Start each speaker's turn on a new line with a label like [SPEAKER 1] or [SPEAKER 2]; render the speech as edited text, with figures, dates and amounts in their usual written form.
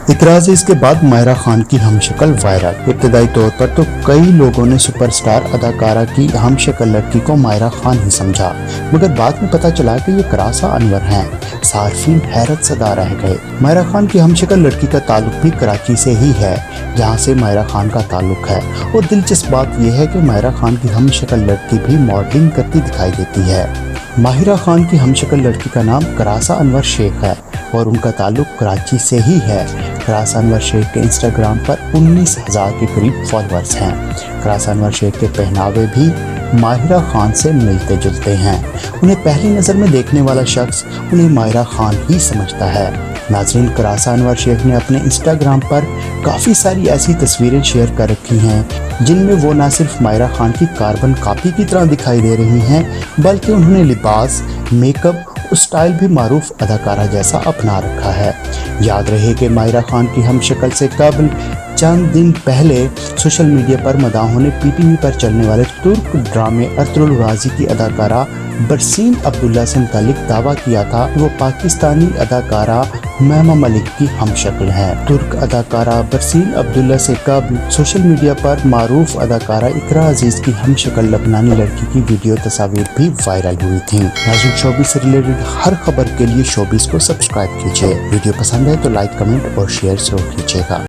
[SPEAKER 1] इकरा अजीज के बाद माहिरा खान की हमशक्ल वायरल। इब्तदाई तौर पर तो कई लोगों ने सुपरस्टार अदाकारा की हमशक्ल लड़की को माहिरा खान ही समझा, मगर बाद में पता चला कि ये करासा अनवर हैं। सार्फिन हैरत ज़दा रह गए। माहिरा खान की हमशक्ल लड़की का ताल्लुक भी कराची से ही है, जहाँ से माहिरा खान का ताल्लुक है। और दिलचस्प बात यह है कि माहिरा खान की हमशक्ल लड़की भी मॉडलिंग करती दिखाई देती है। माहिरा खान की हमशक्ल लड़की का नाम करासा अनवर शेख है और उनका ताल्लुक कराची से ही है। करासा अनवर शेख के इंस्टाग्राम पर 19,000 के करीब फॉलोअर्स हैं। करासा अनवर शेख के पहनावे भी माहिरा खान से मिलते जुलते हैं। उन्हें पहली नज़र में देखने वाला शख्स उन्हें माहिरा खान ही समझता है। नाज़रीन, करासा अनवर शेख ने अपने इंस्टाग्राम पर काफ़ी सारी ऐसी तस्वीरें शेयर कर रखी हैं जिनमें वो न सिर्फ माहिरा खान की कार्बन कॉपी की तरह दिखाई दे रही हैं, बल्कि उन्होंने लिबास, मेकअप और स्टाइल भी मारूफ अदाकारा जैसा अपना रखा है। याद रहे कि माहिरा खान की हमशक्ल से कबल चंद दिन पहले सोशल मीडिया पर मदाहों ने पीटीवी पर चलने वाले तुर्क ड्रामे अर्तुगरुल गाजी की अदाकारा बरसीन अब्दुल्ला से मुतालिक दावा किया था कि वो पाकिस्तानी अदाकारा महमा मलिक की हमशक्ल है। तुर्क अदाकारा बरसीन अब्दुल्ला से कबल सोशल मीडिया पर मारूफ अदाकारा इकरा अजीज की हमशक्ल लबनानी लड़की की वीडियो तस्वीर भी वायरल हुई थी। नाज़रीन, शोबिज़ से रिलेटेड हर खबर के लिए शोबिज़ को सब्सक्राइब कीजिए। वीडियो पसंद है तो लाइक, कमेंट और शेयर जरूर कीजिएगा।